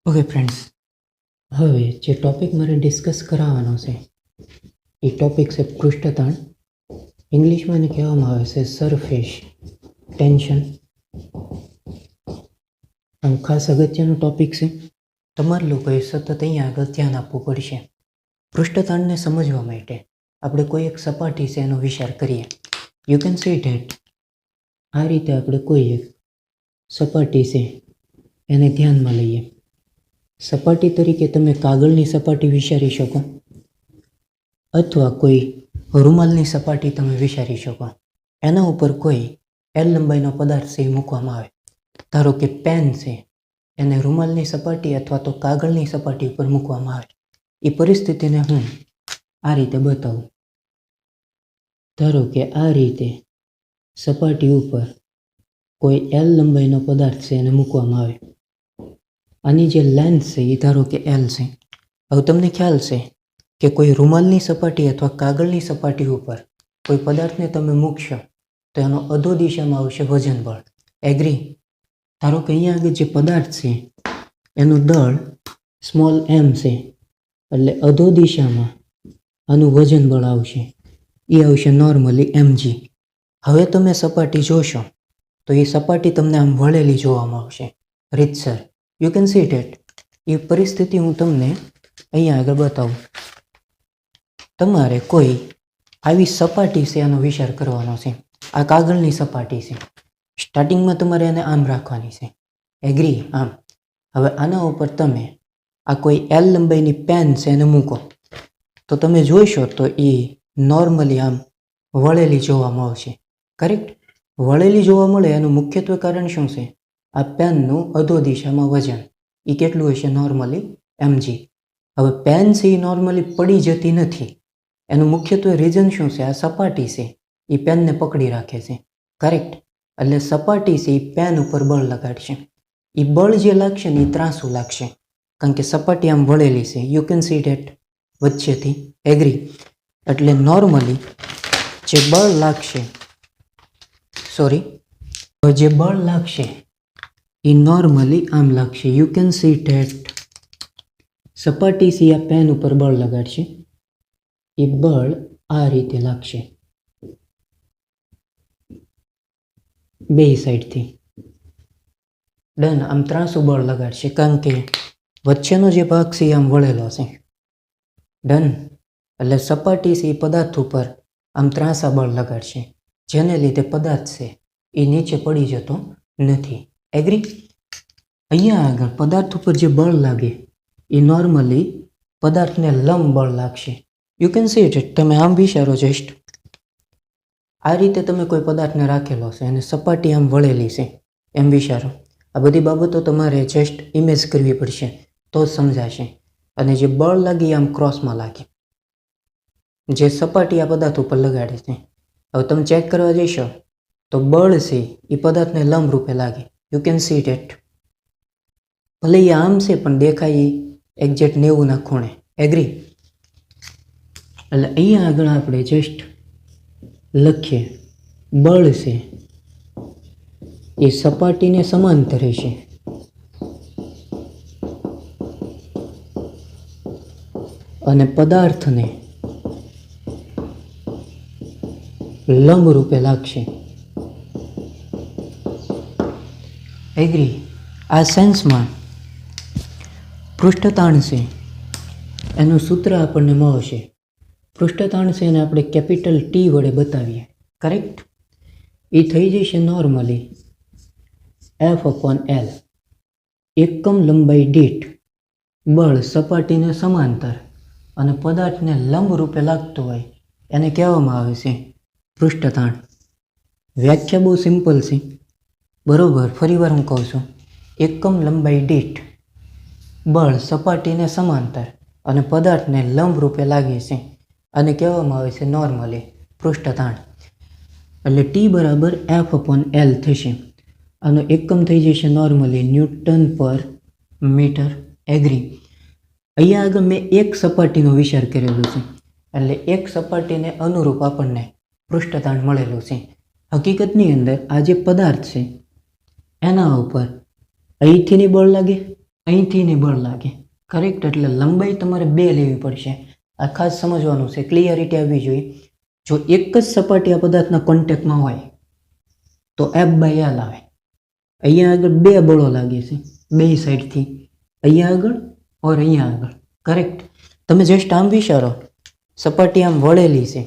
Okay friends, હવે જે topic મારે ડિસ્કસ કરાવવાનો છે એ ટોપિક છે પૃષ્ઠતાણ. ઇંગ્લિશમાં એને કહેવામાં આવે છે સરફેસ ટેન્શન. આમ ખાસ અગત્યનો ટોપિક છે. તમારે લોકોએ સતત અહીંયા આગળ ધ્યાન આપવું પડશે. પૃષ્ઠતાણને સમજવા માટે આપણે કોઈ એક સપાટી છે એનો વિચાર કરીએ. યુ કેન સી ધેટ આ રીતે આપણે કોઈ એક સપાટી છે એને ધ્યાનમાં લઈએ. સપાટી તરીકે તમે કાગળની સપાટી વિચારી શકો અથવા કોઈ રૂમાલની સપાટી તમે વિચારી શકો. એના ઉપર કોઈ એલ લંબાઈનો પદાર્થ છે મૂકવામાં આવે. ધારો કે પેન છે એને રૂમાલની સપાટી અથવા તો કાગળની સપાટી ઉપર મૂકવામાં આવે. એ પરિસ્થિતિને હું આ રીતે બતાવું. ધારો કે આ રીતે સપાટી ઉપર કોઈ એલ લંબાઈનો પદાર્થ છે એને મૂકવામાં આવે. આની જે લેન્થ છે એ ધારો કે એલ છે. હવે તમને ખ્યાલ છે કે કોઈ રૂમાલની સપાટી અથવા કાગળની સપાટી ઉપર કોઈ પદાર્થને તમે મૂકશો તો એનો અધો દિશામાં આવશે વજન બળ. એગ્રી? ધારો કે અહીંયા આગળ જે પદાર્થ છે એનું દળ સ્મોલ એમ છે, એટલે અધો દિશામાં આનું વજન બળ આવશે. એ આવશે નોર્મલી mg. હવે તમે સપાટી જોશો તો એ સપાટી તમને આમ વળેલી જોવામાં આવશે રીતસર. You can see that. એ પરિસ્થિતિ હું તમને અહીંયા આગળ બતાવું. તમારે કોઈ આવી સપાટી છે એનો વિચાર કરવાનો છે. આ કાગળની સપાટી છે. સ્ટાર્ટિંગમાં તમારે એને આમ રાખવાની છે. એગ્રી? આમ. હવે આના ઉપર તમે આ કોઈ એલ લંબાઈની પેન છે એને મૂકો તો તમે જોઈશો તો એ નોર્મલી આમ વળેલી જોવામાં આવશે. કરેક્ટ? વળેલી જોવા મળે એનું મુખ્યત્વે કારણ શું છે? આ પેનનું અધો દિશામાં વજન. એ કેટલું હશે? Normally mg. હવે પેન છે એ નોર્મલી પડી જતી નથી. એનું મુખ્યત્વે રીઝન શું છે? આ સપાટી છે એ પેનને પકડી રાખે છે. કરેક્ટ? એટલે સપાટી છે એ પેન ઉપર બળ લગાડશે. એ બળ જે લાગશે ને એ ત્રાંસું લાગશે કારણ કે સપાટી આમ વળેલી છે. યુ કેન સી ધેટ વચ્ચેથી. એગ્રી? એટલે નોર્મલી જે બળ લાગશે જે બળ લાગશે એ નોર્મલી આમ લાગશે. યુ કેન સી ધેટ સપાટી છે આ પેન ઉપર બળ લગાડશે. એ બળ આ રીતે લાગશે બે સાઈડથી. ડન. આમ ત્રાંસું બળ લગાડશે કારણ કે વચ્ચેનો જે ભાગ છે એ આમ વળેલો છે. ડન. એટલે સપાટી છે એ પદાર્થ ઉપર આમ ત્રાંસા બળ લગાડશે જેને લીધે પદાર્થ છે એ નીચે પડી જતો નથી. એગ્રી? અહીંયા આગળ પદાર્થ ઉપર જે બળ લાગે એ નોર્મલી પદાર્થને લંબ બળ લાગશે. You can C it. તમે આમ વિચારો જસ્ટ આ રીતે તમે કોઈ પદાર્થને રાખેલો છે અને સપાટી આમ વળેલી છે એમ વિચારો. આ બધી બાબતો તમારે જસ્ટ ઇમેજ કરવી પડશે તો જ સમજાશે. અને જે બળ લાગે આમ ક્રોસમાં લાગે જે સપાટી આ પદાર્થ ઉપર લગાડે છે. હવે તમે ચેક કરવા જઈશો તો બળ છે એ પદાર્થને લંબ રૂપે લાગે. You can see that. ભલે એ આમ છે પણ દેખાય એક્ઝેક્ટ 90 ખૂણે. એગ્રી? એટલે અહીંયા આગળ આપણે જસ્ટ લખીએ બળ છે એ સપાટીને સમાંતર છે અને પદાર્થને લંબ રૂપે લાગશે. એગ્રી? આ સેન્સમાં પૃષ્ઠતાણ છે એનું સૂત્ર આપણને મળશે. પૃષ્ઠતાણ છે એને આપણે કેપિટલ ટી વડે બતાવીએ. કરેક્ટ? એ થઈ જશે નોર્મલી F/L. એકમ લંબાઈ દીઠ બળ સપાટીને સમાંતર અને પદાર્થને લંબ રૂપે લાગતું હોય એને કહેવામાં આવે છે પૃષ્ઠતાણ. વ્યાખ્યા બહુ સિમ્પલ છે. બરોબર? ફરીવાર હું કહું છું. એકમ લંબાઈ દીઠ બળ સપાટીને સમાંતર અને પદાર્થને લંબ રૂપે લાગે છે અને કહેવામાં આવે છે નોર્મલી પૃષ્ઠતાણ. એટલે ટી બરાબર F/L થશે. આનો એકમ થઈ જશે નોર્મલી ન્યૂટન પર મીટર. એગ્રી? અહીંયા આગળ મેં એક સપાટીનો વિચાર કરેલો છે એટલે એક સપાટીને અનુરૂપ આપણને પૃષ્ઠતાણ મળેલું છે. હકીકતની અંદર આ જે પદાર્થ છે એના ઉપર અહીંથી બળ લાગે અહીંથી ને બળ લાગે. કરેક્ટ. એટલે લંબાઈ તમારે 2 લેવી પડશે. આ ખાસ સમજવાનું છે, ક્લિયરિટી આવવી જોઈએ. જો એક જ સપાટી આ પદાર્થના કોન્ટેક્ટમાં હોય તો F/L આવે. અહીંયા આગળ 2 બળો લાગે છે, 2 સાઈડથી, અહીંયા આગળ ઓર અહીંયા આગળ. કરેક્ટ. તમે જસ્ટ આમ વિચારો, સપાટી આમ વળેલી છે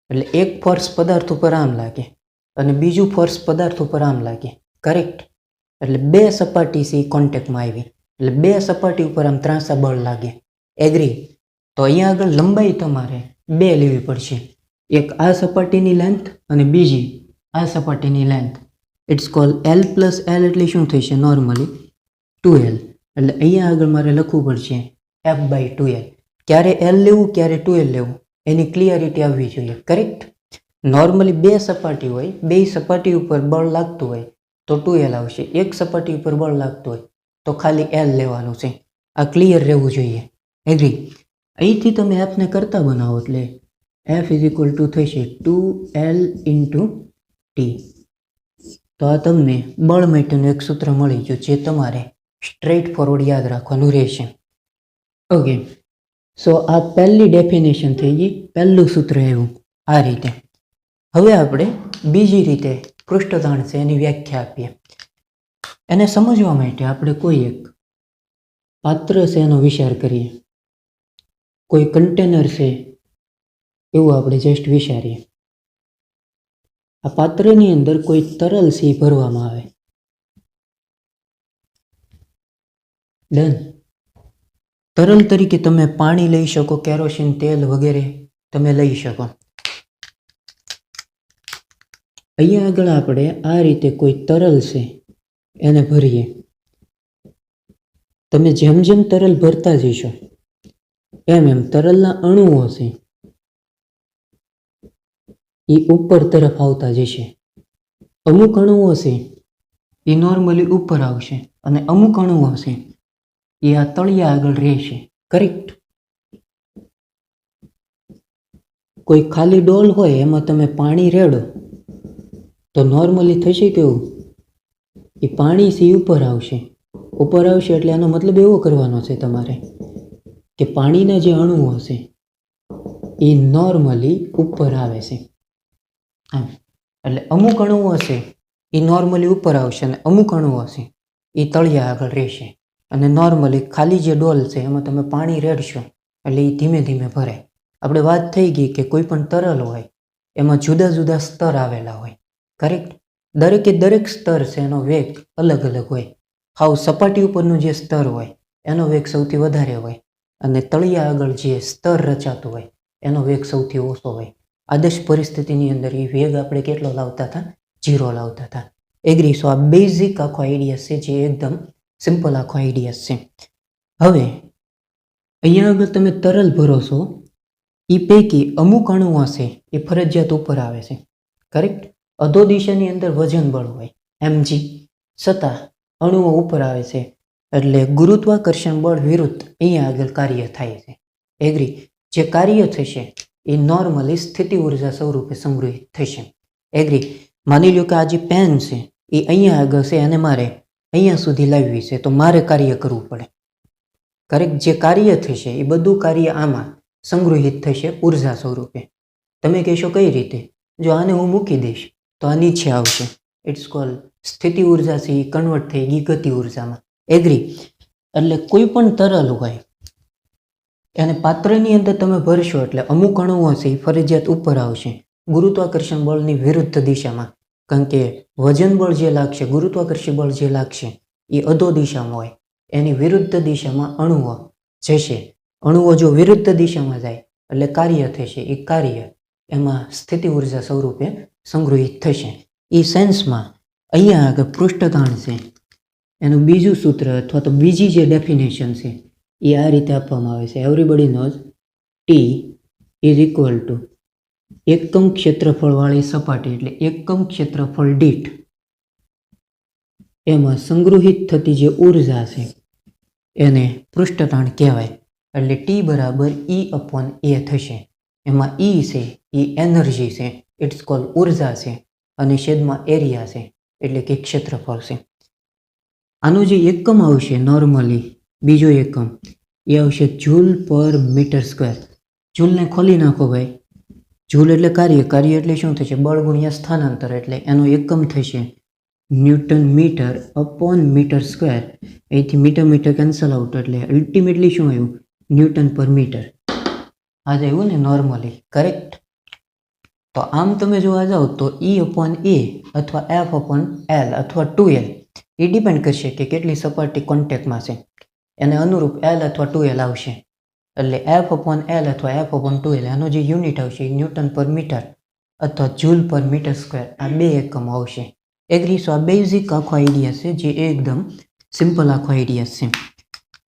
એટલે એક ફોર્સ પદાર્થ ઉપર આમ લાગે અને બીજું ફોર્સ પદાર્થ ઉપર આમ લાગે. કરેક્ટ. એટલે 2 સપાટી છે કોન્ટેક્ટમાં આવી એટલે 2 સપાટી ઉપર આમ ત્રાંસા બળ લાગે. એગ્રી. તો અહીંયા આગળ લંબાઈ તમારે 2 લેવી પડશે. એક આ સપાટીની લેન્થ અને બીજી આ સપાટીની length. It's call L plus L એટલે શું થશે? Normally 2L. એટલે અહીંયા આગળ મારે લખવું પડશે F/2L. ક્યારે L લેવું ક્યારે 2L લેવું એની ક્લિયરિટી આવવી જોઈએ. કરેક્ટ. નોર્મલી 2 સપાટી હોય, 2 સપાટી ઉપર બળ લાગતું હોય તો 2L આવશે. એક સપાટી ઉપર બળ લાગતું હોય તો ખાલી L લેવાનું છે. આ ક્લિયર રહેવું જોઈએ. એગ્રી. અહીંથી તમે Fને કરતા બનાવો એટલે F થશે 2L × T. તો આ તમને બળ માટેનું એક સૂત્ર મળી ગયું જે તમારે સ્ટ્રેટ ફોરવર્ડ યાદ રાખવાનું રહેશે. ઓકે. સો આ પહેલી ડેફિનેશન થઈ ગઈ, પહેલું સૂત્ર એવું આ રીતે. હવે આપણે બીજી રીતે પૃષ્ઠતાણ છે એની વ્યાખ્યા આપીએ. એને સમજવા માટે આપણે કોઈ એક પાત્ર છે એનો વિચાર કરીએ. કોઈ કન્ટેનર છે એવું આપણે જસ્ટ વિચારીએ. આ પાત્રની અંદર કોઈ તરલ છે ભરવામાં આવે. ડન. તરલ તરીકે તમે પાણી લઈ શકો, કેરોસીન તેલ વગેરે તમે લઈ શકો. અહીંયા આગળ આપણે આ રીતે કોઈ તરલ છે એને ભરીએ. તમે જેમ જેમ તરલ ભરતા જશો એમ એમ તરલના અણુઓ છે એ ઉપર તરફ આવતા જશે. અમુક અણુઓ છે એ નોર્મલી ઉપર આવશે અને અમુક અણુઓ છે એ આ તળિયા આગળ રહેશે. કરેક્ટ. કોઈ ખાલી ડોલ હોય એમાં તમે પાણી રેડો તો નોર્મલી થશે કેવું? એ પાણી છે ઉપર આવશે. ઉપર આવશે એટલે એનો મતલબ એવો કરવાનો છે તમારે કે પાણીના જે અણુઓ છે એ નોર્મલી ઉપર આવે છે. એટલે અમુક અણુઓ છે એ નોર્મલી ઉપર આવશે અને અમુક અણુઓ છે એ તળિયા આગળ રહેશે. અને નોર્મલી ખાલી જે ડોલ છે એમાં તમે પાણી રેડશો એટલે એ ધીમે ધીમે ભરે. આપણે વાત થઈ ગઈ કે કોઈ પણ તરલ હોય એમાં જુદા જુદા સ્તર આવેલા હોય. કરેક્ટ. દરેકે દરેક સ્તર છે એનો વેગ અલગ અલગ હોય. હાવ સપાટી ઉપરનું જે સ્તર હોય એનો વેગ સૌથી વધારે હોય અને તળિયા આગળ જે સ્તર રચાતું હોય એનો વેગ સૌથી ઓછો હોય. આદર્શ પરિસ્થિતિની અંદર એ વેગ આપણે કેટલો લાવતા હતા? 0 લાવતા હતા. એગ્રી. સો આ બેઝિક આખો આઈડિયા છે જે એકદમ સિમ્પલ આખો આઈડિયા છે. હવે અહીંયા આગળ તમે તરલ ભરો છો એ પૈકી અમુક અણુઓ છે એ ફરજિયાત ઉપર આવે છે. કરેક્ટ. અધો દિશાની અંદર વજન બળ હોય mg, છતાં અણુઓ ઉપર આવે છે એટલે ગુરુત્વાકર્ષણ બળ વિરુદ્ધ અહીંયા આગળ કાર્ય થાય છે. એગ્રી. જે કાર્ય થશે એ નોર્મલી સ્થિતિ ઉર્જા સ્વરૂપે સંગ્રહિત થશે. એગ્રી. માની લો કે આ જે પેન છે એ અહીંયા આગળ છે અને મારે અહીંયા સુધી લાવવી છે તો મારે કાર્ય કરવું પડે. કરેક્ટ. જે કાર્ય થશે એ બધું કાર્ય આમાં સંગ્રહિત થશે ઉર્જા સ્વરૂપે. તમે કહેશો કઈ રીતે? જો આને હું મૂકી દઈશ તો આ નીચે આવશે. ઇટ્સ કોલ સ્થિતિ ઉર્જા છે એ કન્વર્ટ થઈ ગઈ ગતિ ઉર્જામાં. એગ્રી. એટલે કોઈ પણ તરલ હોય એને પાત્રની અંદર તમે ભરશો એટલે અમુક અણુઓ છે એ ફરજિયાત ઉપર આવશે ગુરુત્વાકર્ષણ બળની વિરુદ્ધ દિશામાં. કારણ કે વજન બળ જે લાગશે, ગુરુત્વાકર્ષણ બળ જે લાગશે એ અધો દિશામાં હોય. એની વિરુદ્ધ દિશામાં અણુઓ જશે. અણુઓ જો વિરુદ્ધ દિશામાં જાય એટલે કાર્ય થશે. એ કાર્ય એમાં સ્થિતિ ઉર્જા સ્વરૂપે સંગ્રહિત થશે. એ સેન્સમાં અહીંયા આગળ પૃષ્ઠતાણ છે એનું બીજું સૂત્ર અથવા તો બીજી જે ડેફિનેશન છે એ આ રીતે આપવામાં આવે છે. એવરીબડી નોઝ T = એકમ ક્ષેત્રફળવાળી સપાટી એટલે એકમ ક્ષેત્રફળ દીઠ એમાં સંગ્રહિત થતી જે ઉર્જા છે એને પૃષ્ઠતાણ કહેવાય. એટલે T = E/A થશે. એમાં E છે એ એનર્જી છે, ઇટ્સ કોલ ઉર્જા છે અને છેદમાં એરિયા છે એટલે કે ક્ષેત્રફળ છે. આનો જે એકમ આવશે નોર્મલી, બીજો એકમ એ આવશે જૂલ પર મીટર સ્ક્વેર. જૂલને ખોલી નાખો ભાઈ. જૂલ એટલે કાર્ય, કાર્ય એટલે શું થશે? બળ ગુણ્યા સ્થાનાંતર, એટલે એનો એકમ થશે newton metre upon metre square. અહીંથી મીટર મીટર કેન્સલ આઉટ, એટલે અલ્ટિમેટલી શું આવ્યું? ન્યૂટન પર મીટર. આ જ આવ્યું ને નોર્મલી, કરેક્ટ? તો આમ તમે જોવા જાઓ તો E અપોન એ અથવા F અપોન એલ અથવા 2L એ ડિપેન્ડ કરશે કે કેટલી સપાટી કોન્ટેક્ટમાં છે, એને અનુરૂપ L અથવા 2L આવશે. એટલે F અપોન એલ અથવા F અપોન 2L એનો જે યુનિટ આવશે એ ન્યૂટન પર મીટર અથવા જૂલ પર મીટર સ્ક્વેર, આ બે એકમો આવશે. એગ્રી? સો આ બેઝિક આખો આઈડિયા છે, જે એકદમ સિમ્પલ આખો આઈડિયા છે.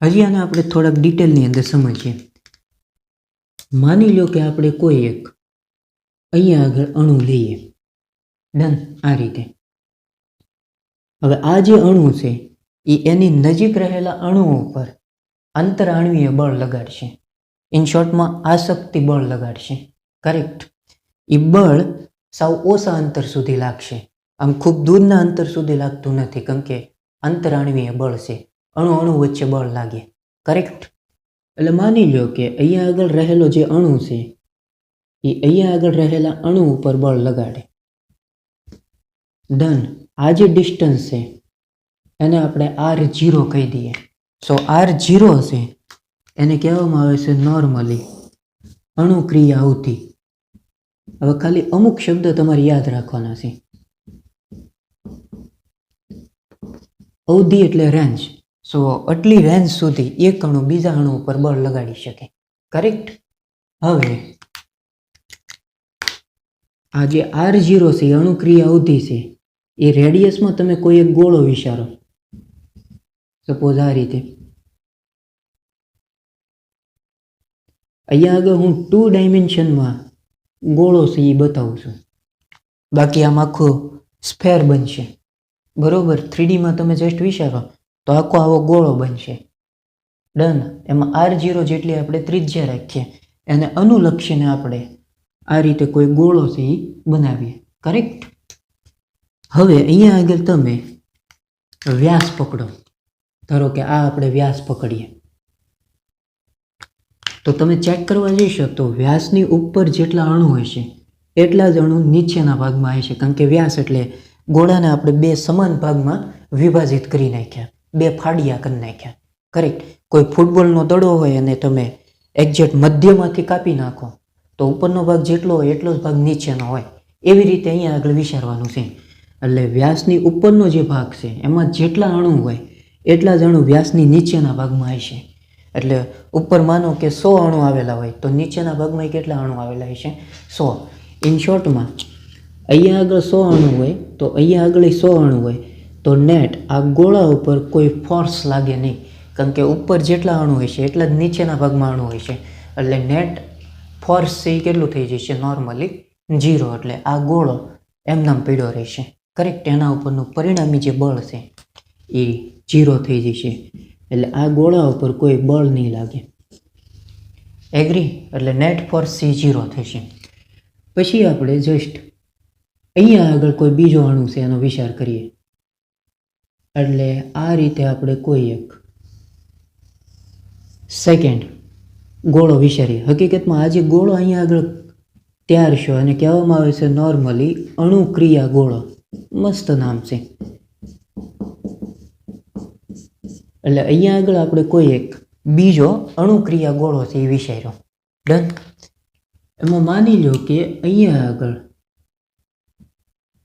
હજી આને આપણે થોડાક ડિટેલની અંદર સમજીએ. માની લો કે આપણે કોઈ એક અહીંયા આગળ અણુ લઈએ. ડન. આ રીતે હવે આ જે અણુ છે એ એની નજીક રહેલા અણુઓ પર આંતરઆણવીય બળ લગાડશે. ઇન શોર્ટમાં આસક્તિ બળ લગાડશે. કરેક્ટ? એ બળ સાવ ઓછા અંતર સુધી લાગશે. આમ ખૂબ દૂરના અંતર સુધી લાગતું નથી, કેમ કે આંતરઆણવીય બળ છે, અણુ અણુ વચ્ચે બળ લાગે. કરેક્ટ? એટલે માની લો કે અહીંયા આગળ રહેલો જે અણુ છે એ અહીંયા આગળ રહેલા અણુ ઉપર બળ લગાડે. ડન. આ જે ડિસ્ટન્સ છે એને આપણે R0 કહી દઈએ. સો R0 છે એને કહેવામાં આવે છે નોર્મલી અણુક્રિયા અવધિ. હવે ખાલી અમુક શબ્દ તમારે યાદ રાખવાના છે. અવધિ એટલે રેન્જ. સો આટલી રેન્જ સુધી એક અણુ બીજા અણુ ઉપર બળ લગાડી શકે. કરેક્ટ? હવે આ જે R0 છે એ અણુક્રિયા અવધિ છે, એ રેડિયસમાં તમે કોઈ એક ગોળો વિચારો. સપોઝ આ રીતે. અહીંયા આગળ હું 2 ડાયમેન્શનમાં ગોળો છે એ બતાવું છું, બાકી આમ આખો સ્ફેર બનશે. બરોબર? 3Dમાં તમે જસ્ટ વિચારો તો આખો આવો ગોળો બનશે. ડન. એમાં R0 જેટલી આપણે ત્રિજ્યા રાખીએ, એને અનુલક્ષીને આપણે આ રીતે કોઈ ગોળો છે એ બનાવીએ. કરેક્ટ? હવે અહીંયા આગળ તમે વ્યાસ પકડો. ધારો કે આ આપણે વ્યાસ પકડીએ, તો તમે ચેક કરવા જઈશો તો વ્યાસની ઉપર જેટલા અણુ હશે એટલા જ અણુ નીચેના ભાગમાં હશે, કારણ કે વ્યાસ એટલે ગોળાને આપણે બે સમાન ભાગમાં વિભાજિત કરી નાખ્યા, બે ફાડિયા કરી નાખ્યા. કરેક્ટ? કોઈ ફૂટબોલનો દડો હોય અને તમે એક્ઝેક્ટ મધ્યમાંથી કાપી નાખો તો ઉપરનો ભાગ જેટલો હોય એટલો જ ભાગ નીચેનો હોય. એવી રીતે અહીંયા આગળ વિચારવાનું છે. એટલે વ્યાસની ઉપરનો જે ભાગ છે એમાં જેટલા અણુ હોય એટલા જ અણુ વ્યાસની નીચેના ભાગમાં હશે. એટલે ઉપર માનો કે 100 અણુ આવેલા હોય તો નીચેના ભાગમાં કેટલા અણુ આવેલા હશે? 100. ઇન શોર્ટમાં અહીંયા આગળ 100 અણુ હોય તો અહીંયા આગળ 100 અણુ હોય તો નેટ આ ગોળા ઉપર કોઈ ફોર્સ લાગે નહીં, કારણ કે ઉપર જેટલા અણુ હશે એટલા જ નીચેના ભાગમાં અણુ હશે. એટલે નેટ ફોર્સ છે એ કેટલું થઈ જશે? નોર્મલી 0. એટલે આ ગોળો એમનામ પડ્યો રહેશે. કરેક્ટ? એના ઉપરનું પરિણામી જે બળ છે એ 0 થઈ જશે. એટલે આ ગોળા ઉપર કોઈ બળ નહીં લાગે. એગ્રી? એટલે નેટ ફોર્સ છે 0 થશે. પછી આપણે જસ્ટ અહીંયા આગળ કોઈ બીજો અણુ છે એનો વિચાર કરીએ. એટલે આ રીતે આપણે કોઈ એક સેકન્ડ ગોળો વિચારીએ. હકીકતમાં આ જે ગોળો અહીંયા આગળ તૈયાર છે અને કહેવામાં આવે છે નોર્મલી અણુક્રિયા ગોળો. મસ્ત નામ છે. એટલે અહીંયા આગળ આપણે કોઈ એક બીજો અણુક્રિયા ગોળો છે એ વિચાર્યો. ડન. એમાં માની લો કે અહીંયા આગળ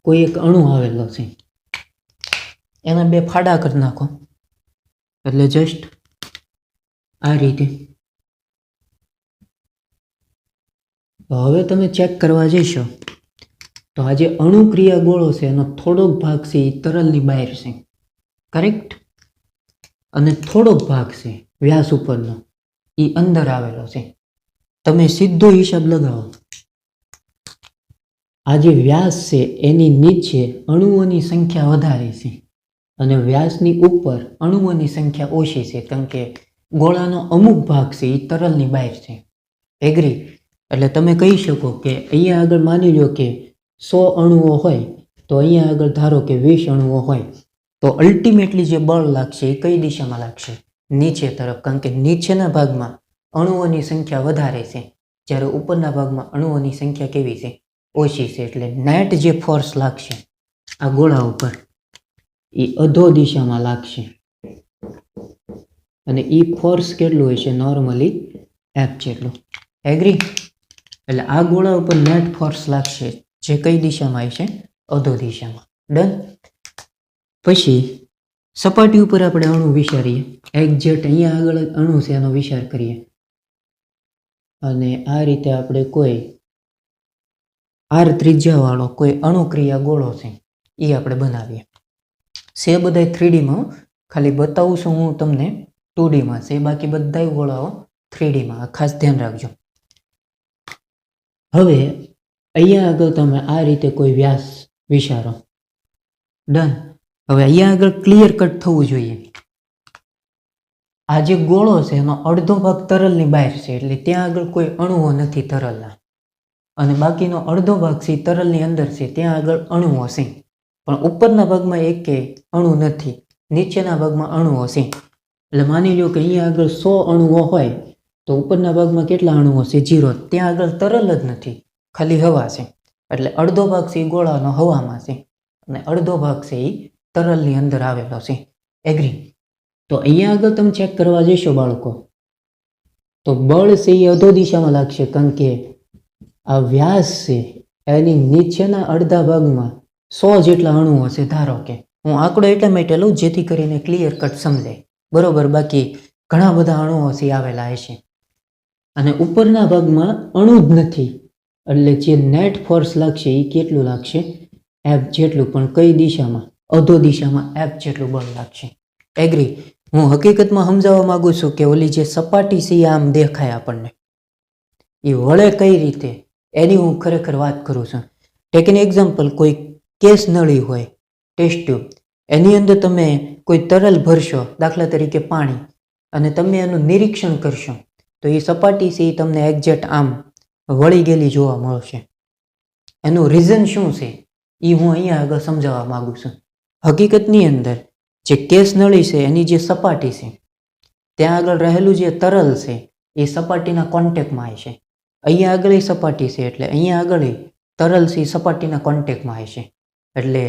કોઈ એક અણુ આવેલો છે, એના બે ફાડા કરી નાખો. એટલે જસ્ટ આ રીતે. હવે તમે ચેક કરવા જઈશો તો આ જે અણુક્રિયા ગોળો છે એનો થોડોક ભાગ છે એ તરલની બહાર છે. કરેક્ટ? અને થોડોક ભાગ છે વ્યાસ ઉપરનો એ અંદર આવેલો છે. તમે સીધો હિસાબ લગાવો. આ જે વ્યાસ છે એની નીચે અણુઓની સંખ્યા વધારે છે અને વ્યાસની ઉપર અણુઓની સંખ્યા ઓછી છે, કારણ કે ગોળાનો અમુક ભાગ છે એ તરલની બહાર છે. એગ્રી? એટલે તમે કહી શકો કે અહીંયા આગળ માની લો કે 100 અણુઓ હોય તો અહીંયા આગળ ધારો કે 20 અણુઓ હોય તો અલ્ટિમેટલી જે બળ લાગશે એ કઈ દિશામાં લાગશે? નીચે તરફ, કારણ કે નીચેના ભાગમાં અણુઓની સંખ્યા વધારે છે, જ્યારે ઉપરના ભાગમાં અણુઓની સંખ્યા કેવી છે? ઓછી છે. એટલે નેટ જે ફોર્સ લાગશે આ ગોળા ઉપર એ અધો દિશામાં લાગશે, અને એ ફોર્સ કેટલું હોય છે? નોર્મલી F જેટલું. એગ્રી? એટલે આ ગોળા ઉપર નેટ ફોર્સ લાગશે જે કઈ દિશામાં આવશે? અધો દિશામાં. ડન. પછી સપાટી ઉપર આપણે અણુ વિચારીએ, એક્ઝેક્ટ અહીંયા આગળ અણુ છે એનો વિચાર કરીએ, અને આ રીતે આપણે કોઈ R ત્રિજ્યાવાળો કોઈ અણુક્રિયા ગોળો છે એ આપણે બનાવીએ. છે બધા 3Dમાં, ખાલી બતાવું છું હું તમને 2Dમાં છે, બાકી બધા ગોળાઓ 3Dમાં, ખાસ ધ્યાન રાખજો. હવે અહીંયા આગળ તમે આ રીતે કોઈ વ્યાસ વિચારો. ડન. હવે અહીંયા આગળ ક્લિયર કટ થવું જોઈએ. આ જે ગોળો છે એનો અડધો ભાગ તરલની બહાર છે, એટલે ત્યાં આગળ કોઈ અણુઓ નથી તરલના, અને બાકીનો અડધો ભાગ છે તરલની અંદર છે, ત્યાં આગળ અણુઓ છે. પણ ઉપરના ભાગમાં એકે અણુ નથી, નીચેના ભાગમાં અણુઓ છે. એટલે માની લો કે અહીંયા આગળ 100 અણુઓ હોય તો ઉપરના ભાગમાં કેટલા અણુઓ છે? 0. ત્યાં આગળ તરલ જ નથી, ખાલી હવા છે. એટલે અડધો ભાગ છે એ ગોળાનો હવામાં છે, અને અડધો ભાગ છે એ તરલની અંદર આવેલો છે. એગ્રી? તો અહીંયા આગળ તમે ચેક કરવા જશો બાળકો, તો બળ છે એ અધો દિશામાં લાગશે, કારણ કે આ વ્યાસ છે એની નીચેના અડધા ભાગમાં 100 જેટલા અણુઓ છે. ધારો કે હું આંકડો એટલા માટે લઉં જેથી કરીને ક્લિયર કટ સમજાય, બરોબર? બાકી ઘણા બધા અણુઓ છે આવેલા હશે, અને ઉપરના ભાગમાં અણુ જ નથી, એટલે જે નેટ ફોર્સ લાગશે એ કેટલું લાગશે? F જેટલું. પણ કઈ દિશામાં? અધો દિશામાં F જેટલું બળ લાગશે. એગ્રી? હું હકીકતમાં સમજાવવા માંગુ છું કે ઓલી જે સપાટી છે આમ દેખાય આપણને, એ વળે કઈ રીતે એની હું ખરેખર વાત કરું છું. ટેક એન એક્ઝામ્પલ, કોઈ કેસ નળી હોય, ટેસ્ટ ટ્યુબ, એની અંદર તમે કોઈ તરલ ભરશો, દાખલા તરીકે પાણી, અને તમે એનું નિરીક્ષણ કરશો તો એ સપાટી છે એ તમને એક્ઝેક્ટ આમ વળી ગયેલી જોવા મળશે. એનું રીઝન શું છે એ હું અહીંયા આગળ સમજાવવા માંગુ છું. હકીકતની અંદર જે કેસ નળી છે એની જે સપાટી છે ત્યાં આગળ રહેલું જે તરલ છે એ સપાટીના કોન્ટેક્ટમાં હશે. અહીંયા આગળ સપાટી છે એટલે અહીંયા આગળ તરલ છે સપાટીના કોન્ટેક્ટમાં હશે. એટલે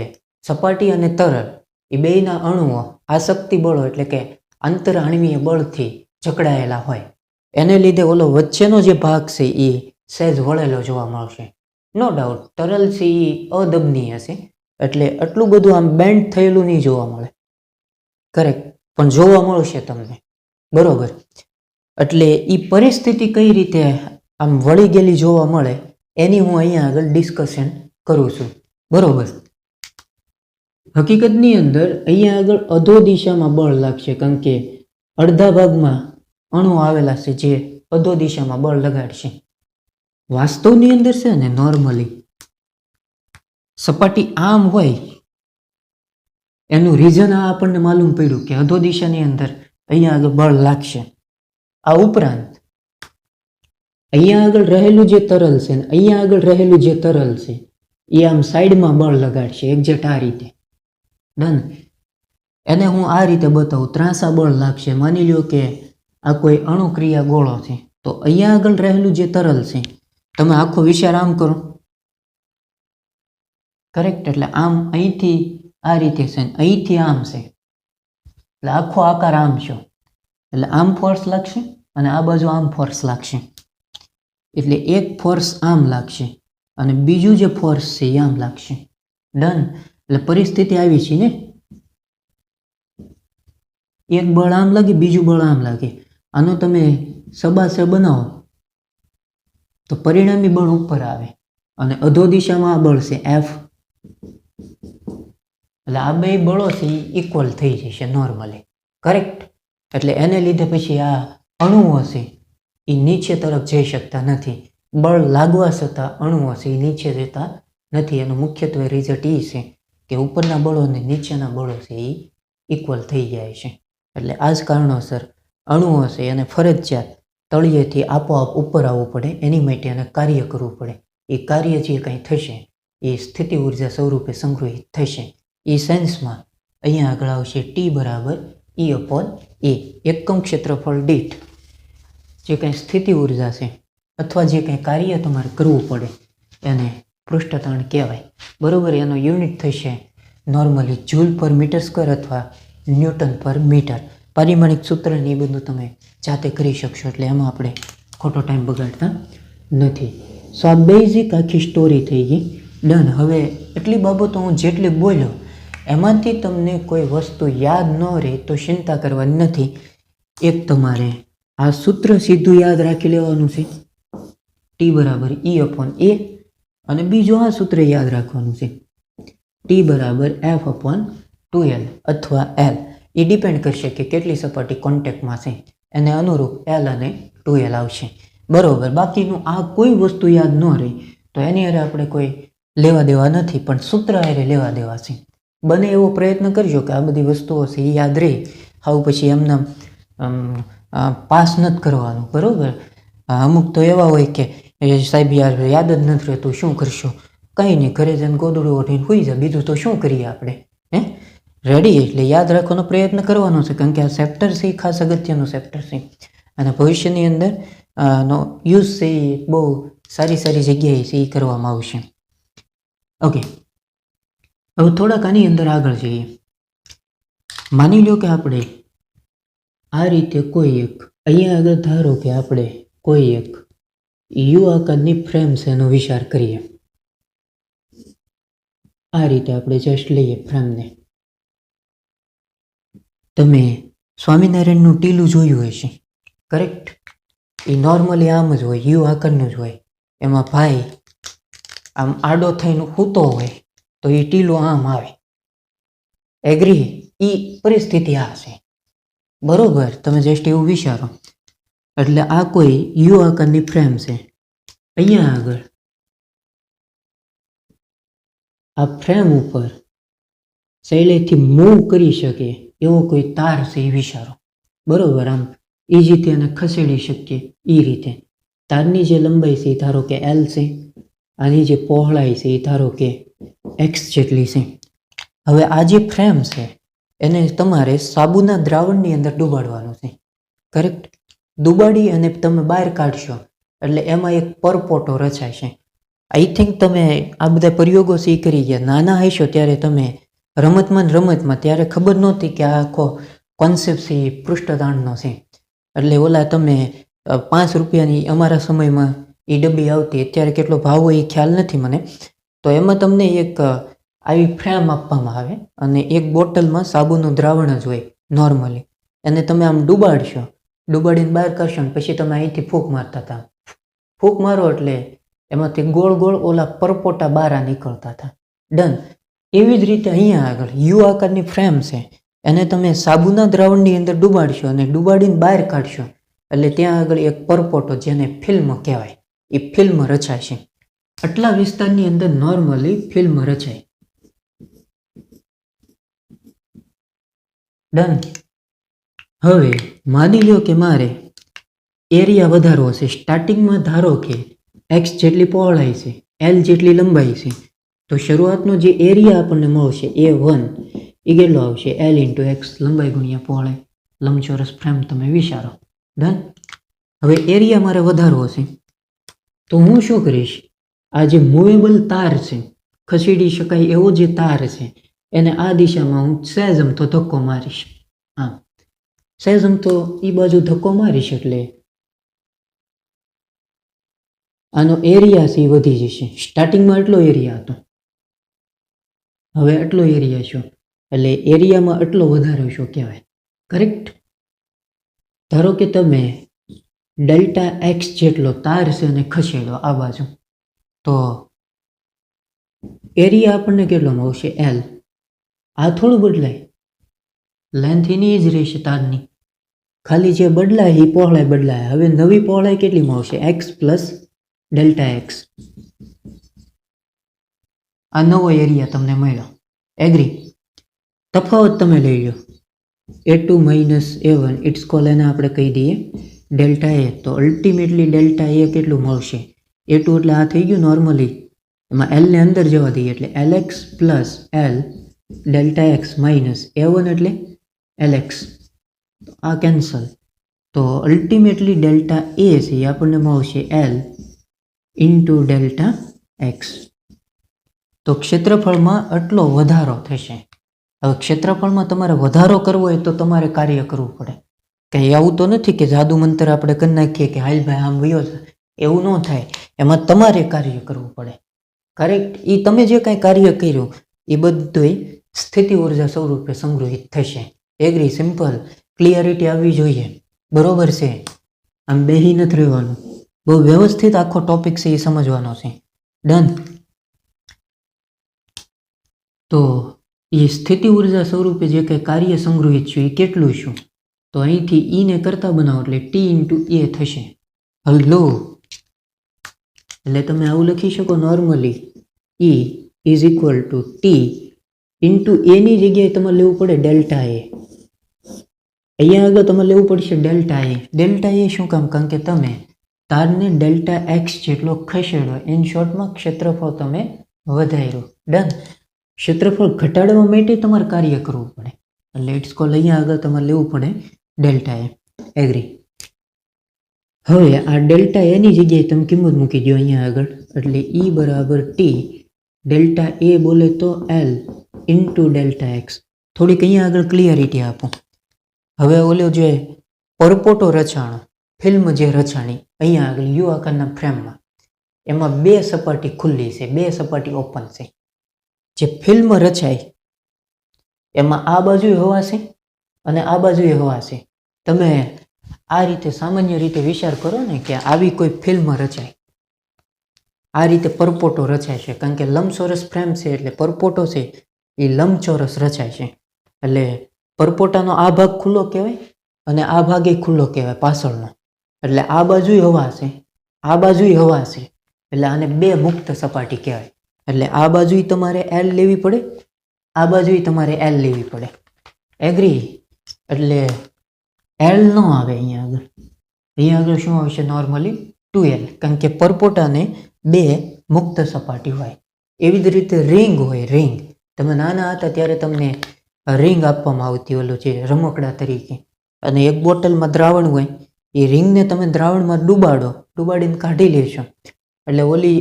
સપાટી અને તરલ એ બેયના અણુઓ આસક્તિ બળો એટલે કે આંતરઆણવીય બળથી જકડાયેલા હોય, એને લીધે ઓલો વચ્ચેનો જે ભાગ છે એ સહેજ વળેલો જોવા મળશે. નો ડાઉટ તરલ છે એ અદબનીય હશે, એટલે આટલું બધું આમ બેન્ડ થયેલું નહીં જોવા મળે, કરેક્ટ, પણ જોવા મળશે તમને, બરોબર? એટલે એ પરિસ્થિતિ કઈ રીતે આમ વળી ગયેલી જોવા મળે એની હું અહીંયા આગળ ડિસ્કશન કરું છું, બરોબર? હકીકતની અંદર અહીંયા આગળ અધો દિશામાં બળ લાગશે, કારણ કે અડધા ભાગમાં અણુ આવેલા છે જે અધો દિશામાં બળ લગાડશે. વાસ્તવની અંદર છે ને નોર્મલી સપાટી આમ હોય એનું રીઝન આ આપણને માલુમ પડ્યું કે અધો દિશાની અંદર અહીંયા આગળ બળ લાગશે. આ ઉપરાંત અહીંયા આગળ રહેલું જે તરલ છે ને અહીંયા આગળ રહેલું જે તરલ છે એ આમ સાઈડમાં બળ લગાડશે, એક્ઝેક્ટ આ રીતે. ડન. એને હું આ રીતે બતાવું, ત્રાંસા બળ લાગશે. માની લ્યો કે આ કોઈ અણુક્રિયા ગોળો છે, તો અહીંયા આગળ રહેલું જે તરલ છે તમે આખો વિચાર આમ કરો, કરેક્ટ? એટલે આમ અહીંથી આ રીતે છે, અહીંથી આમ છે, એટલે આખો આકાર આમ છે, એટલે આમ ફોર્સ લાગશે અને આ બાજુ આમ ફોર્સ લાગશે. એટલે એક ફોર્સ આમ લાગશે અને બીજું જે ફોર્સ છે એ આમ લાગશે. ડન. એટલે પરિસ્થિતિ આવી છે ને, એક બળ આમ લાગે, બીજું બળ આમ લાગે. આનો તમે સબાસે બનાવો તો પરિણામી બળ ઉપર આવે, અને અધો દિશામાં આ બળ છે F. એટલે આ બે બળો છે એ ઇક્વલ થઈ જશે નોર્મલી, કરેક્ટ? એટલે એને લીધે પછી આ અણુઓ છે એ નીચે તરફ જઈ શકતા નથી. બળ લાગવા છતાં અણુઓ છે એ નીચે જતા નથી. એનું મુખ્યત્વે રિઝલ્ટ એ છે કે ઉપરના બળો અને નીચેના બળો છે એ ઇક્વલ થઈ જાય છે. એટલે આ જ કારણોસર અણુઓ છે એને ફરજિયાત તળિયેથી આપોઆપ ઉપર આવવું પડે, એની માટે એને કાર્ય કરવું પડે. એ કાર્ય જે કંઈ થશે એ સ્થિતિ ઉર્જા સ્વરૂપે સંગ્રહિત થશે. એ સેન્સમાં અહીંયા આગળ આવશે ટી બરાબર E અપોન એ. એકમ ક્ષેત્રફળ દીઠ જે કંઈ સ્થિતિ ઉર્જા છે અથવા જે કંઈ કાર્ય તમારે કરવું પડે એને પૃષ્ઠતાણ કહેવાય. બરાબર, એનો યુનિટ થશે નોર્મલી જૂલ પર મીટર સ્ક્વેર અથવા ન્યૂટન પર મીટર. પારિમાણિક સૂત્રની એ બધું તમે જાતે કરી શકશો, એટલે એમાં આપણે ખોટો ટાઈમ બગાડતા નથી. સો આ બેઝિક આખી સ્ટોરી થઈ ગઈ. ડન. હવે એટલી બાબતો હું જેટલી બોલ્યો એમાંથી તમને કોઈ વસ્તુ યાદ ન રહે તો ચિંતા કરવાની નથી. એક તમારે આ સૂત્ર સીધું યાદ રાખી લેવાનું છે, ટી બરાબર E અપોન એ, અને બીજું આ સૂત્ર યાદ રાખવાનું છે, ટી બરાબર F અપોન 2L અથવા L. એ ડિપેન્ડ કરશે કે કેટલી સપાટી કોન્ટેક્ટમાં છે, એને અનુરૂપ L અને 2L આવશે. બરાબર. બાકીનું આ કોઈ વસ્તુ યાદ ન રહી તો એની હારે આપણે કોઈ લેવા દેવા નથી, પણ સૂત્ર હારે લેવા દેવા છે. બને એવો પ્રયત્ન કરજો કે આ બધી વસ્તુઓ છે એ યાદ રહે. આવું પછી એમના પાસ નથી કરવાનું. બરાબર. અમુક તો એવા હોય કે સાહેબ યાર યાદ જ નથી રહેતું, શું કરશો? કંઈ નહીં, ઘરે જઈને ગોદડું ઓઢીને સૂઈ જાય, બીજું તો શું કરીએ આપણે? રેડી. એટલે યાદ રાખવાનો પ્રયત્ન કરવાનો છે, કારણ કે આ ચેપ્ટર છે એ ખાસ અગત્યનું ચેપ્ટર છે અને ભવિષ્યની અંદર નો યુઝ છે એ બહુ સારી સારી જગ્યાએ છે એ કરવામાં આવશે. ઓકે, હવે થોડાક આની અંદર આગળ જઈએ. માની લો કે આપણે આ રીતે કોઈ એક અહીંયા આગળ ધારો કે આપણે કોઈ એક યુ આકારની ફ્રેમ છે એનો વિચાર કરીએ. આ રીતે આપણે જસ્ટ લઈએ ફ્રેમને. તમે સ્વામિનારાયણનું ટીલું જોયું હશે, કરેક્ટ? એ નોર્મલી આમ જ હોય, યુ આકારનું જ હોય. એમાં ભાઈ આમ આડો થઈને સૂતો હોય તો એ ટીલું આમ આવે. એગ્રી? એ પરિસ્થિતિ આ છે. બરોબર. તમે જસ્ટ એવું વિચારો. એટલે આ કોઈ યુ આકારની ફ્રેમ છે. અહીંયા આગળ આ ફ્રેમ ઉપર સહેલેથી મૂવ કરી શકે એવો કોઈ તાર છે એ વિચારો. બરોબર. આમ ઇઝીથી એને ખસેડી શકીએ એ રીતે. તારની જે લંબાઈ છે એ ધારો કે L છે, આની જે પહોળાઈ છે એ ધારો કે X જેટલી છે. હવે આ જે ફ્રેમ છે એને તમારે સાબુના દ્રાવણની અંદર ડુબાડવાનું છે, કરેક્ટ? ડુબાડી અને તમે બહાર કાઢશો એટલે એમાં એક પરપોટો રચાય છે. આઈ થિંક તમે આ બધા પ્રયોગો છે એ કરી ગયા. નાના હશો ત્યારે તમે રમતમાં ત્યારે ખબર નહોતી કે આ આખો કોન્સેપ્ટ છે એ પૃષ્ઠતાણનો છે. એટલે ઓલા તમે 5 રૂપિયાની અમારા સમયમાં એ ડબ્બી આવતી, અત્યારે કેટલો ભાવ હોય એ ખ્યાલ નથી મને. તો એમાં તમને એક આવી ફ્રેમ આપવામાં આવે અને એક બોટલમાં સાબુનું દ્રાવણ જ હોય નોર્મલી. એને તમે આમ ડુબાડશો, ડુબાડીને બહાર કરશો ને પછી તમે અહીંથી ફૂંક મારતા હતા. ફૂંક મારો એટલે એમાંથી ગોળ ગોળ ઓલા પરપોટા બહાર નીકળતા હતા. ડન. એવી જ રીતે અહીંયા આગળ યુ આકારની ફ્રેમ છે, એને તમે સાબુના દ્રાવણની અંદર ડુબાડશો અને ડુબાડીને બહાર કાઢશો એટલે ત્યાં આગળ એક પરપોટો જેને ફિલ્મ કહેવાય એ ફિલ્મ રચાય છે. આટલા વિસ્તારની અંદર નોર્મલી ફિલ્મ રચાય. ડન. હવે માની લો કે મારે એરિયા વધારવો છે. સ્ટાર્ટિંગમાં ધારો કે X જેટલી પહોળાઈ છે, L જેટલી લંબાઈ છે, તો શરૂઆતનો જે એરિયા આપણને મળશે A1 એ કેટલો આવશે? L ઇન્ટુ X, લંબાઈ ગુણ્યા પહોળાઈ. લંબચોરસ ફ્રેમ તમે વિચારો. ડન. હવે એરિયા મારે વધારવો છે તો હું શું કરીશ? આ જે મૂવેબલ તાર છે, ખસેડી શકાય એવો જે તાર છે, એને આ દિશામાં હું સહેજમ તો ધક્કો મારીશ. હા, સહેજમ તો એ બાજુ ધક્કો મારીશ એટલે આનો એરિયા છે એ વધી જશે. સ્ટાર્ટિંગમાં એટલો એરિયા હતો, હવે એટલો એરિયા છો એટલે એરિયામાં એટલો વધારો શું કહેવાય, કરેક્ટ? ધારો કે તમે ડેલ્ટા X જેટલો તાર છે અને ખસેડો આ બાજુ, તો એરિયા આપણને કેટલો મળશે? L. આ થોડું બદલાય, લેન્થ એની જ રહેશે તારની, ખાલી જે બદલાય એ પહોળાઈ બદલાય. હવે નવી પહોળાઈ કેટલી મળશે? X plus delta X. આ નવો એરિયા તમને મળ્યો. એગ્રી? તફાવત તમે લઈ લો, A2 minus A1 it's call, એને આપણે કહી દઈએ ડેલ્ટા A. તો અલ્ટિમેટલી ડેલ્ટા A કેટલું મળશે? A2 એટલે આ થઈ ગયું નોર્મલી, એમાં L ને અંદર જવા દઈએ એટલે LX plus L delta x minus a1 એટલે lx, આ કેન્સલ. તો અલ્ટિમેટલી ડેલ્ટા એ છે એ આપણને મળશે l ઇન્ટુ ડેલ્ટા એક્સ. તો ક્ષેત્રફળમાં આટલો વધારો થશે. હવે ક્ષેત્રફળમાં તમારે વધારો કરવો હોય તો તમારે કાર્ય કરવું પડે. કંઈ આવું તો નથી કે જાદુ મંત્ર આપણે કરી નાખીએ કે હાલ ભાઈ આમ વયો છે, એવું ન થાય. એમાં તમારે કાર્ય કરવું પડે. કરેક્ટ? એ તમે જે કાંઈ કાર્ય કર્યું એ બધું સ્થિતિ ઉર્જા સ્વરૂપે સંગ્રહિત થશે. એગ્રી? સિમ્પલ. ક્લિયરિટી આવવી જોઈએ. બરોબર છે? આમ બેહી નથી રહેવાનું. બહુ વ્યવસ્થિત આખો ટોપિક છે એ સમજવાનો છે. ડન? તો એ સ્થિતિ ઉર્જા સ્વરૂપે જે કંઈ કાર્ય સંગ્રહિત છે એ કેટલું શું? તો અહીંથી ઈને કરતા બનાવો એટલે ટી ઇન્ટુ એ થશે. હલો, એટલે તમે આવું લખી શકો normally, E is equal to T into એની જગ્યાએ તમારે લેવું પડે ડેલ્ટા એ. અહીંયા આગળ તમારે લેવું પડશે ડેલ્ટા એ. ડેલ્ટા એ શું કામ? કારણ કે તમે તારને ડેલ્ટા એક્સ જેટલો ખસેડો. ઇન શોર્ટમાં ક્ષેત્રફળ તમે વધાર્યું. ડન? ક્ષેત્રફળ ઘટાડવા માટે તમારે કાર્ય કરવું પડે. એટલે ઇટ્સ કોલ અહીંયા આગળ તમારે લેવું પડે ડેલ્ટા એ. એગ્રી? હવે આ ડેલ્ટા એની જગ્યાએ તમે કિંમત મૂકી દો અહીંયા આગળ. એટલે E બરાબર ટી ડેલ્ટા એ બોલે તો L ઇન્ટુ ડેલ્ટા એક્સ. થોડીક અહીંયા આગળ ક્લિયરિટી આપો. હવે ઓલો જે પરપોટો રચાણો, ફિલ્મ જે રચાણી અહીંયા આગળ યુ આકારના ફ્રેમમાં, એમાં બે સપાટી ખુલ્લી છે, બે સપાટી ઓપન છે. જે ફિલ્મ રચાય એમાં આ બાજુ હવા છે અને આ બાજુ હવા છે. તમે આ રીતે સામાન્ય રીતે વિચાર કરો ને કે આવી કોઈ ફિલ્મ રચાય, આ રીતે પરપોટો રચાય છે. કારણ કે લંબચોરસ ફ્રેમ છે એટલે પરપોટો છે એ લંબચોરસ રચાય છે. એટલે પરપોટાનો આ ભાગ ખુલ્લો કહેવાય અને આ ભાગ એ ખુલ્લો કહેવાય પાછળનો. એટલે આ બાજુ હવા છે, આ બાજુ હવા છે. એટલે આને બે મુક્ત સપાટી કહેવાય. એટલે આ બાજુ તમારે L લેવી પડે, આ બાજુ તમારે L લેવી પડે. એગ્રી? એટલે L ન આવે અહીંયા આગળ. અહીંયા આગળ શું આવશે? Normally 2L. કારણ કે પરપોટાને બે મુક્ત સપાટી હોય. એવી જ રીતે રિંગ હોય. રિંગ તમે નાના હતા ત્યારે તમને રિંગ આપવામાં આવતી, ઓલું જે રમકડા તરીકે. અને એક બોટલમાં દ્રાવણ હોય, એ રિંગને તમે દ્રાવણમાં ડૂબાડો, ડૂબાડીને કાઢી લેશો એટલે ઓલી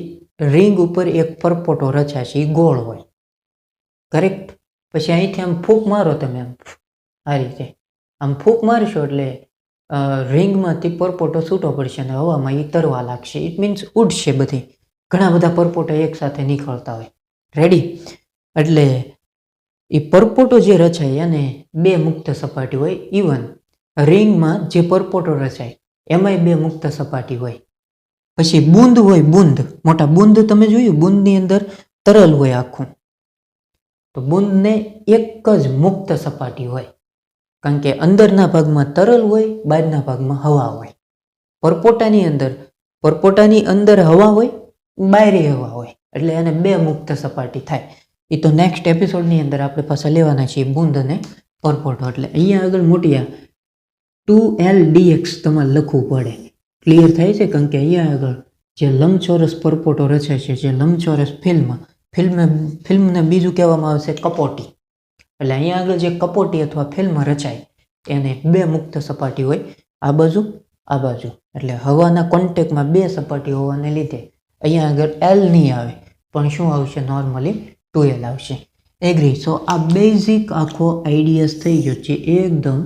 રિંગ ઉપર એક પરપોટો રચાય છે, એ ગોળ હોય. કરેક્ટ? પછી અહીંથી આમ ફૂંક મારો તમે, આમ આ રીતે આમ ફૂંક મારશો એટલે રિંગમાંથી પરપોટો છૂટો પડશે અને હવામાં એ તરવા લાગશે. ઇટ મીન્સ ઉડશે. બધી ઘણા બધા પરપોટા એકસાથે નીકળતા હોય. રેડી? એટલે એ પરપોટો જે રચાય એને બે મુક્ત સપાટી હોય. ઇવન રિંગમાં જે પરપોટો રચાય એમાંય બે મુક્ત સપાટી હોય. પછી બુંદ હોય, બુંદ, મોટા બુંદ તમે જોયું? બુંદની અંદર તરલ હોય આખું. તો બુંદને એક જ મુક્ત સપાટી હોય. કારણ કે અંદરના ભાગમાં તરલ હોય, બહારના ભાગમાં હવા હોય. પરપોટાની અંદર હવા હોય, બહારે હવા હોય. એટલે એને બે મુક્ત સપાટી થાય. એ તો નેક્સ્ટ એપિસોડની અંદર આપણે પાછા લેવાના છીએ, બુંદ અને પરપોટો. એટલે અહીંયા આગળ મોટી 2L dx તમારે લખવું પડે. ક્લિયર થાય છે? કારણ કે અહીંયા આગળ જે લંબચોરસ પરપોટો રચાય છે, જે લંબચોરસ ફિલ્મને બીજું કહેવામાં આવશે કપોટી. એટલે અહીંયા આગળ જે કપોટી અથવા ફિલ્મ રચાય એને બે મુક્ત સપાટી હોય, આ બાજુ, આ બાજુ. એટલે હવાના કોન્ટેક્ટમાં બે સપાટી હોવાને લીધે અહીંયા આગળ L નહીં આવે, પણ શું આવશે? નોર્મલી 2L આવશે. એગ્રી? સો આ બેઝિક આખો આઈડિયાસ થઈ ગયો છે. એકદમ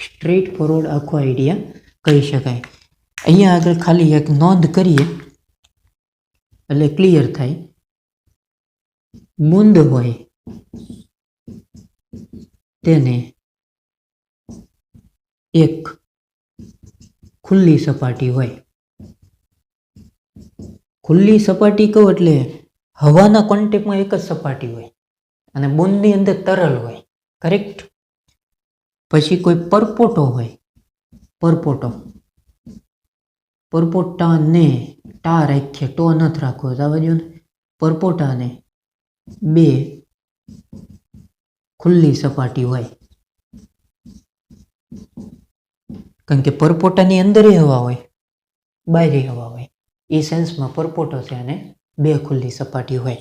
સ્ટ્રેટ ફોરવર્ડ આખો આઈડિયા કહી શકાય. અહીંયા આગળ ખાલી એક નોંધ કરીએ એટલે ક્લિયર થાય. બુંદ હોય તેને એક ખુલ્લી સપાટી હોય. ખુલ્લી સપાટી કહું એટલે હવાના કોન્ટેક્ટમાં એક જ સપાટી હોય અને બુંદની અંદર તરલ હોય. કરેક્ટ? પછી કોઈ પરપોટો હોય, પરપોટાને ટા રાખીએ, ટો નથી રાખવો, જવા દો ને. પરપોટાને બે ખુલ્લી સપાટી હોય. કારણ કે પરપોટાની અંદર હવા હોય, બહાર હવા હોય. એ સેન્સમાં પરપોટો છે અને બે ખુલ્લી સપાટી હોય.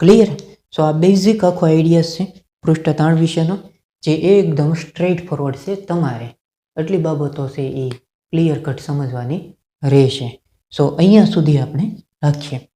ક્લિયર? સો આ બેઝિક આખો આઈડિયાસ છે. પૃષ્ઠતાણ વિશેનો જે એકદમ સ્ટ્રેટ ફોરવર્ડ છે. તમારે આટલી બાબતો છે એ ક્લિયર કટ સમજવાની રહેશે. સો અહીંયા સુધી આપણે રાખીએ.